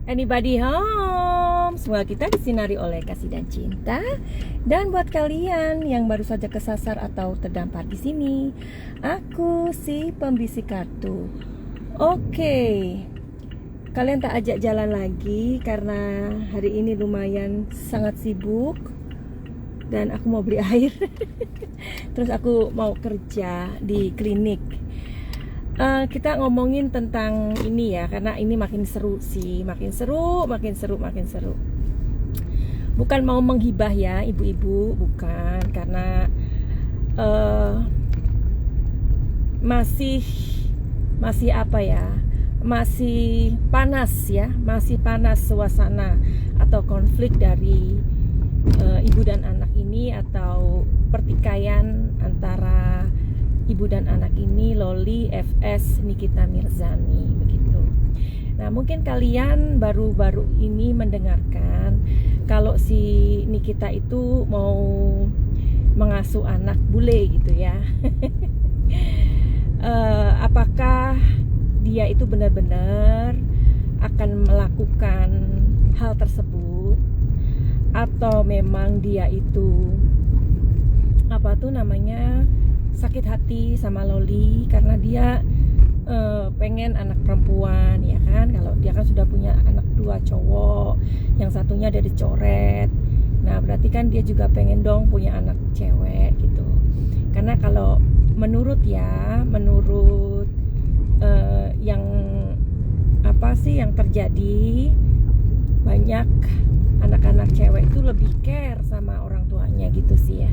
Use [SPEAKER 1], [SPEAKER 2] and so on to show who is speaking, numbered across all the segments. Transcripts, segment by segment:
[SPEAKER 1] Anybody home? Semoga kita disinari oleh kasih dan cinta. Dan buat kalian yang baru saja kesasar atau terdampar di sini, aku si pembisik kartu. Oke, kalian tak ajak jalan lagi karena hari ini lumayan sangat sibuk dan aku mau beli air. Terus aku mau kerja di klinik. Kita ngomongin tentang ini ya, karena ini makin seru sih, makin seru. Bukan mau menghibah ya ibu-ibu, bukan, karena masih apa ya, masih panas ya, masih panas suasana atau konflik dari ibu dan anak ini, atau pertikaian antara ibu dan anak ini, Loli FS Nikita Mirzani begitu. Nah, mungkin kalian baru-baru ini mendengarkan kalau si Nikita itu mau mengasuh anak bule gitu ya. Apakah dia itu benar-benar akan melakukan hal tersebut, atau memang dia itu sakit hati sama Loli karena dia pengen anak perempuan, ya kan? Kalau dia kan sudah punya anak 2 cowok, yang satunya dari coret. Nah, berarti kan dia juga pengen dong punya anak cewek gitu. Karena kalau menurut yang yang terjadi, banyak anak-anak cewek itu lebih care sama orang tuanya gitu sih ya.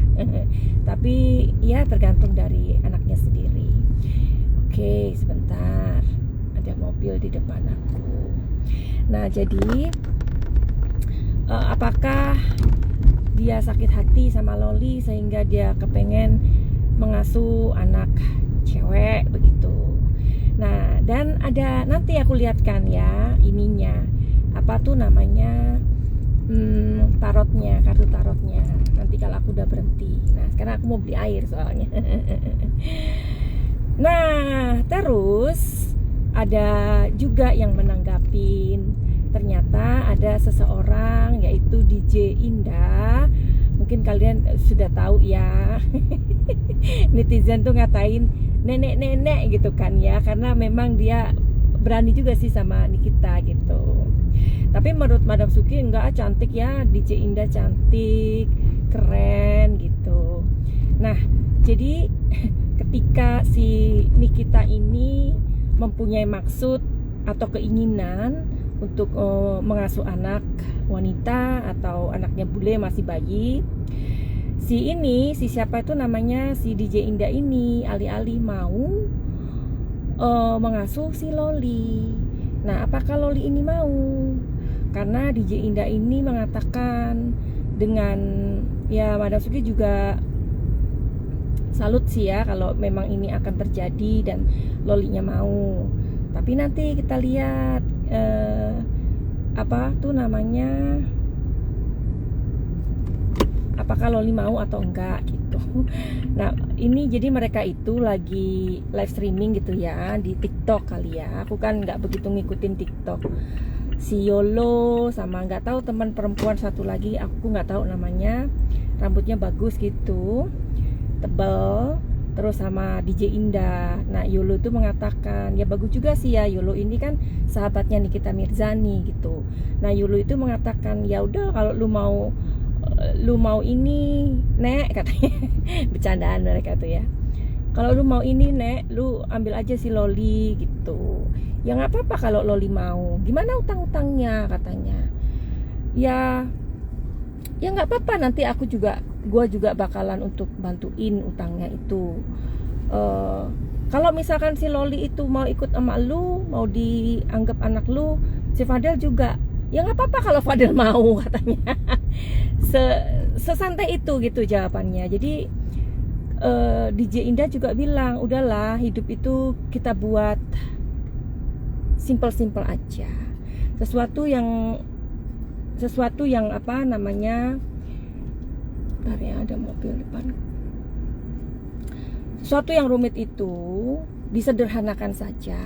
[SPEAKER 1] Tapi ya tergantung dari anaknya sendiri. Oke, sebentar, ada mobil di depan aku. Nah, jadi apakah dia sakit hati sama Loli sehingga dia kepengen mengasuh anak cewek begitu. Nah, dan ada, nanti aku lihatkan ya ininya, kartu tarotnya nanti kalau aku udah berhenti. Nah, sekarang aku mau beli air soalnya. Nah, terus ada juga yang menanggapin, ternyata ada seseorang yaitu DJ Indah. Mungkin kalian sudah tahu ya. Netizen tuh ngatain nenek-nenek gitu kan ya, karena memang dia berani juga sih sama Nikita gitu. Tapi menurut Madam Suki enggak, cantik ya, DJ Indah cantik, keren gitu. Nah, jadi ketika si Nikita ini mempunyai maksud atau keinginan untuk mengasuh anak wanita atau anaknya bule masih bayi, si DJ Indah ini alih-alih mau mengasuh si Loli. Nah, apakah Loli ini mau? Karena DJ Indah ini mengatakan dengan, ya Madam Suki juga salut sih ya kalau memang ini akan terjadi dan Lolinya mau. Tapi nanti kita lihat apakah Loli mau atau enggak gitu. Nah, ini jadi mereka itu lagi live streaming gitu ya di TikTok kali ya. Aku kan nggak begitu ngikutin TikTok. Si Yolo sama nggak tahu teman perempuan satu lagi, aku nggak tahu namanya, rambutnya bagus gitu, tebal, terus sama DJ Indah. Nah, Yolo itu mengatakan, ya bagus juga sih ya, Yolo ini kan sahabatnya Nikita Mirzani gitu. Nah, Yolo itu mengatakan, ya udah kalau lu mau ini nek, katanya. Bercandaan mereka tuh ya, kalau lu mau ini nek, lu ambil aja si Loli gitu. Ya nggak apa-apa kalau Loli mau. Gimana utang-utangnya, katanya. Ya nggak apa-apa, nanti gua juga bakalan untuk bantuin utangnya itu. Kalau misalkan si Loli itu mau ikut sama lu, mau dianggap anak lu, si Fadel juga, ya nggak apa-apa kalau Fadel mau, katanya. Sesantai itu gitu jawabannya. Jadi DJ Indah juga bilang, udahlah, hidup itu kita buat simple-simple aja. Sesuatu yang bentar ya, ada mobil depan. Sesuatu yang rumit itu disederhanakan saja.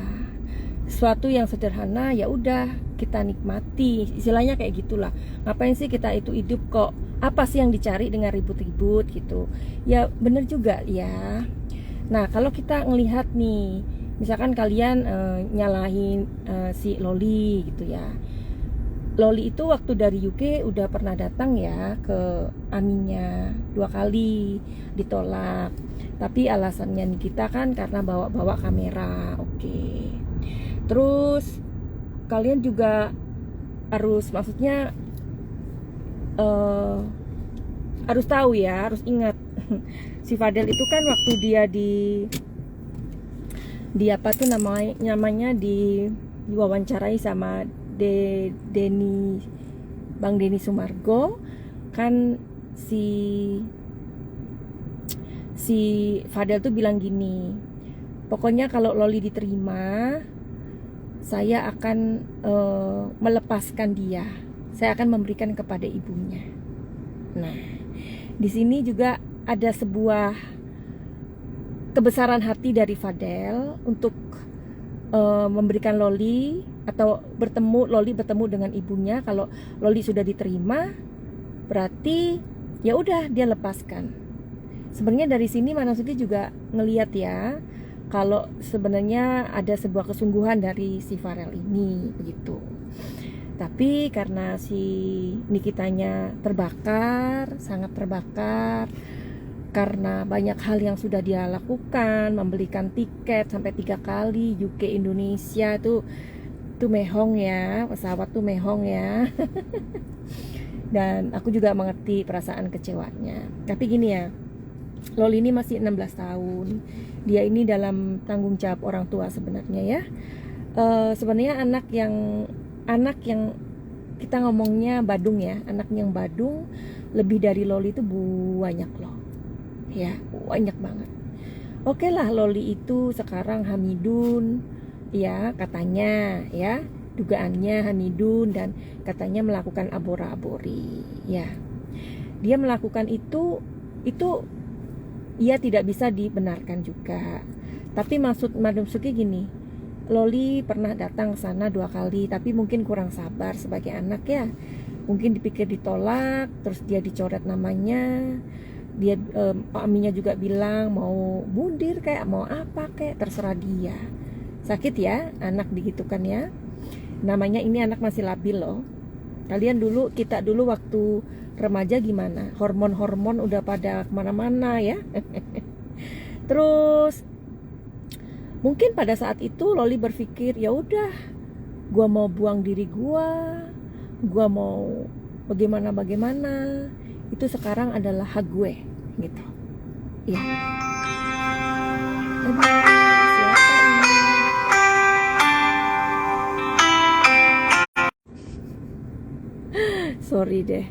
[SPEAKER 1] sesuatu yang sederhana ya udah kita nikmati, istilahnya kayak gitulah. Ngapain sih kita itu hidup kok, apa sih yang dicari dengan ribut-ribut gitu ya, bener juga ya. Nah kalau kita ngelihat nih, misalkan kalian nyalahin si Loli gitu ya. Loli itu waktu dari UK udah pernah datang ya ke Aminya 2 kali, ditolak. Tapi alasannya Nikita kan karena bawa-bawa kamera. Oke. Terus kalian juga harus, maksudnya harus tahu ya, harus ingat si Fadel itu kan waktu dia di apa tuh namanya diwawancarai sama Bang Denny Sumargo kan, si Fadel tuh bilang gini, pokoknya kalau Loli diterima saya akan melepaskan dia, saya akan memberikan kepada ibunya. Nah di sini juga ada sebuah kebesaran hati dari Fadel untuk memberikan Loli, atau Loli bertemu dengan ibunya. Kalau Loli sudah diterima, berarti ya udah dia lepaskan. Sebenarnya dari sini Manasuki juga ngelihat ya, kalau sebenarnya ada sebuah kesungguhan dari si Farel ini begitu. Tapi karena si Nikitanya terbakar, sangat terbakar, karena banyak hal yang sudah dia lakukan, membelikan tiket sampai 3 kali UK Indonesia tuh mehong ya, pesawat tuh mehong ya. Dan aku juga mengerti perasaan kecewanya. Tapi gini ya, Loli ini masih 16 tahun. Dia ini dalam tanggung jawab orang tua sebenarnya ya. Sebenarnya anak yang kita ngomongnya badung ya, anak yang badung lebih dari Loli itu banyak loh. Ya, banyak banget. Oke lah, Loli itu sekarang Hamidun ya, katanya ya, dugaannya Hamidun, dan katanya melakukan abora-abori ya. Dia melakukan itu ia tidak bisa dibenarkan juga. Tapi maksud Madam Suki gini, Loli pernah datang ke sana 2 kali, tapi mungkin kurang sabar sebagai anak ya. Mungkin dipikir ditolak, terus dia dicoret namanya. Dia Pak Aminya juga bilang mau mundur kayak mau apa kayak, terserah dia. Sakit ya anak digitukan ya. Namanya ini anak masih labil loh. Kita dulu waktu remaja gimana, hormon udah pada kemana-mana ya. Terus mungkin pada saat itu Loli berpikir ya udah, gua mau buang diri gua mau bagaimana, itu sekarang adalah hak gue gitu ya. Siapa ini? Sorry deh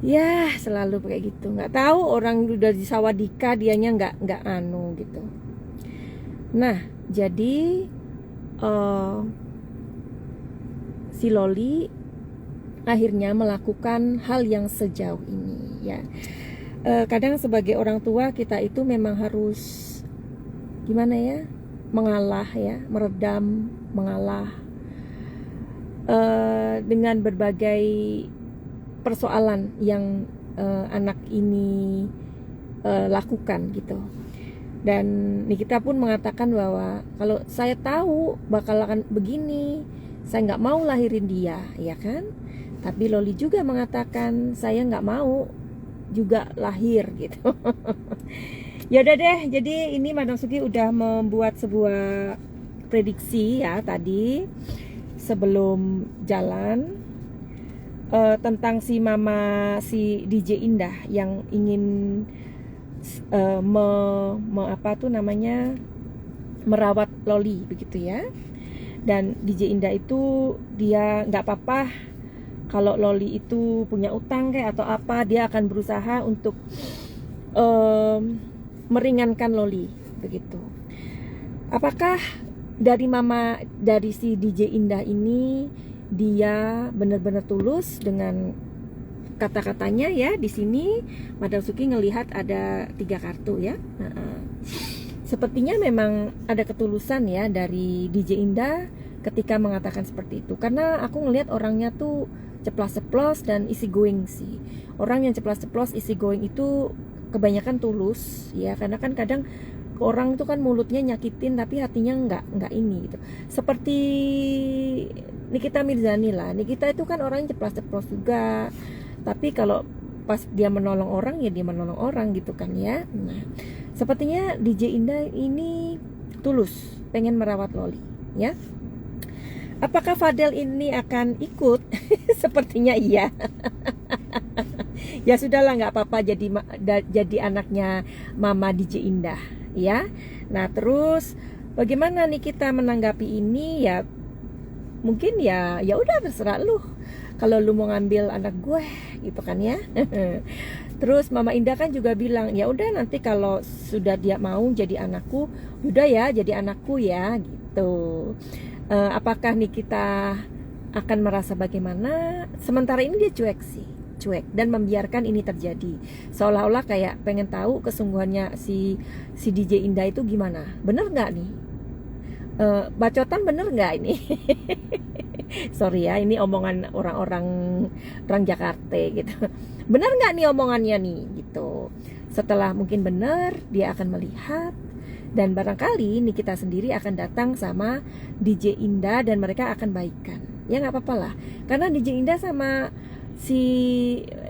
[SPEAKER 1] ya, selalu kayak gitu. Nggak tahu orang udah di Sawadika dianya nggak anu gitu. Nah jadi si Loli akhirnya melakukan hal yang sejauh ini ya. Kadang sebagai orang tua kita itu memang harus gimana ya, mengalah ya, meredam, mengalah dengan berbagai persoalan yang anak ini lakukan gitu. Dan Nikita pun mengatakan bahwa kalau saya tahu bakal akan begini, saya nggak mau lahirin dia, ya kan? Tapi Loli juga mengatakan saya nggak mau juga lahir gitu. Ya udah deh, jadi ini Madam Suki udah membuat sebuah prediksi ya tadi sebelum jalan tentang si mama si DJ Indah yang ingin merawat Loli begitu ya. Dan DJ Indah itu dia nggak apa-apa kalau Loli itu punya utang kayak atau apa, dia akan berusaha untuk meringankan Loli begitu. Apakah dari si DJ Indah ini dia benar-benar tulus dengan kata-katanya ya? Di sini Madam Suki ngelihat ada 3 kartu ya. sepertinya memang ada ketulusan ya dari DJ Indah ketika mengatakan seperti itu. Karena aku ngelihat orangnya tuh ceplas-ceplos dan easy going sih. Orang yang ceplas-ceplos easy going itu kebanyakan tulus ya, karena kan kadang orang itu kan mulutnya nyakitin tapi hatinya nggak ini gitu. Seperti Nikita Mirzani lah. Nikita itu kan orang ceplas-ceplos juga, tapi kalau pas dia menolong orang ya dia menolong orang gitu kan ya. Nah, sepertinya DJ Indah ini tulus pengen merawat Loli ya. Apakah Fadel ini akan ikut? Sepertinya iya. Ya sudahlah, nggak apa-apa jadi anaknya Mama DJ Indah ya. Nah terus bagaimana nih kita menanggapi ini ya? Mungkin ya udah terserah lu. Kalau lu mau ngambil anak gue gitu kan ya. Terus Mama Indah kan juga bilang ya udah nanti kalau sudah dia mau jadi anakku, udah ya jadi anakku ya gitu. Apakah nih kita akan merasa bagaimana? Sementara ini dia cuek dan membiarkan ini terjadi, seolah-olah kayak pengen tahu kesungguhannya si DJ Indah itu gimana. Bener nggak nih? Bacotan bener nggak ini? Sorry ya, ini omongan orang Jakarta gitu. Bener nggak nih omongannya nih gitu. Setelah mungkin bener, dia akan melihat. Dan barangkali nih kita sendiri akan datang sama DJ Indah dan mereka akan baikan. Ya nggak apa-apa lah. Karena DJ Indah sama si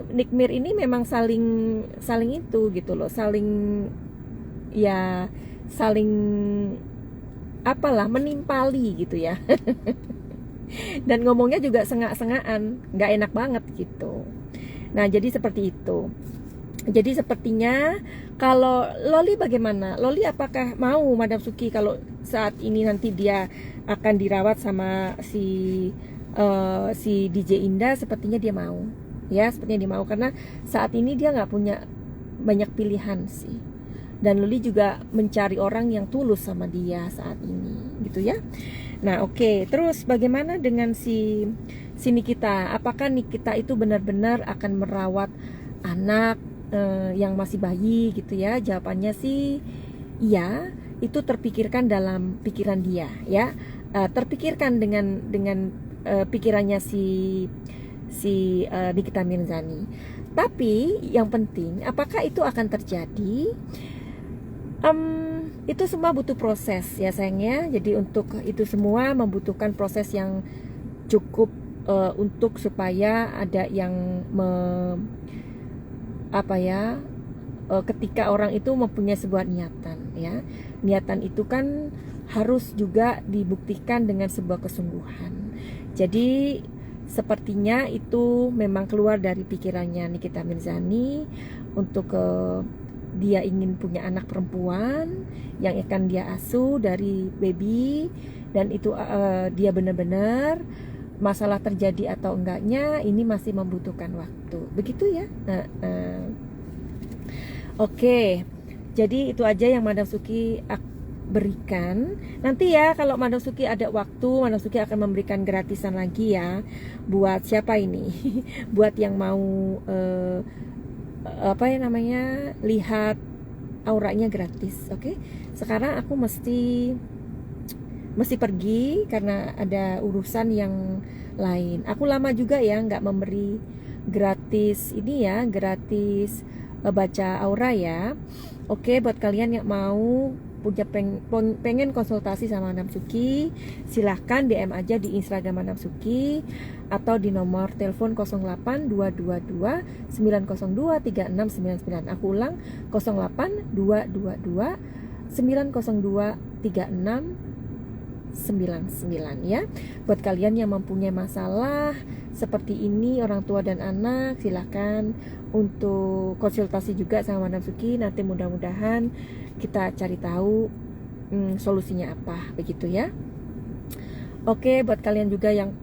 [SPEAKER 1] Nikmir ini memang saling itu gitu loh. Saling apalah, menimpali gitu ya. Dan ngomongnya juga sengak-sengaan, nggak enak banget gitu. Nah jadi seperti itu. Jadi sepertinya kalau Loli bagaimana? Loli apakah mau Madam Suki kalau saat ini nanti dia akan dirawat sama si DJ Indah? Sepertinya dia mau, ya sepertinya dia mau karena saat ini dia nggak punya banyak pilihan sih. Dan Loli juga mencari orang yang tulus sama dia saat ini, gitu ya. Nah oke. Terus bagaimana dengan si Nikita? Apakah Nikita itu benar-benar akan merawat anak yang masih bayi gitu ya? Jawabannya sih iya, itu terpikirkan dalam pikiran dia ya, terpikirkan dengan pikirannya si Nikita Mirzani. Tapi yang penting apakah itu akan terjadi? Itu semua butuh proses ya sayangnya. Jadi untuk itu semua membutuhkan proses yang cukup untuk supaya ada yang ketika orang itu mempunyai sebuah niatan ya. Niatan itu kan harus juga dibuktikan dengan sebuah kesungguhan. Jadi sepertinya itu memang keluar dari pikirannya Nikita Mirzani untuk dia ingin punya anak perempuan yang akan dia asuh dari baby, dan itu dia benar-benar masalah terjadi atau enggaknya ini masih membutuhkan waktu, begitu ya. Oke, jadi itu aja yang Madam Suki berikan. Nanti ya kalau Madam Suki ada waktu, Madam Suki akan memberikan gratisan lagi ya buat siapa ini buat yang mau lihat auranya gratis. Oke. Sekarang aku mesti pergi karena ada urusan yang lain. Aku lama juga ya nggak memberi gratis ini ya, gratis baca aura ya. Oke, buat kalian yang mau punya pengen konsultasi sama Madam Suki, silahkan DM aja di Instagram Madam Suki atau di nomor telepon 08222 902 3699. Aku ulang 08222 902 3699 ya. Buat kalian yang mempunyai masalah seperti ini, orang tua dan anak, silahkan untuk konsultasi juga sama Madam Suki. Nanti mudah-mudahan kita cari tahu solusinya apa, begitu ya. Oke, buat kalian juga yang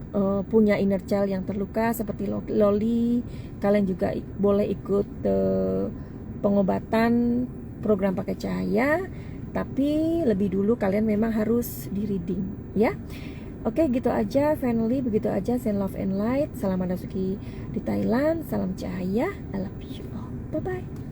[SPEAKER 1] punya inner child yang terluka seperti Loli, kalian juga boleh ikut pengobatan program pakai cahaya. Tapi lebih dulu kalian memang harus di reading ya. Oke, gitu aja family, begitu aja. Send love and light. Salam Madam Suki di Thailand. Salam cahaya. I love you all. Bye bye.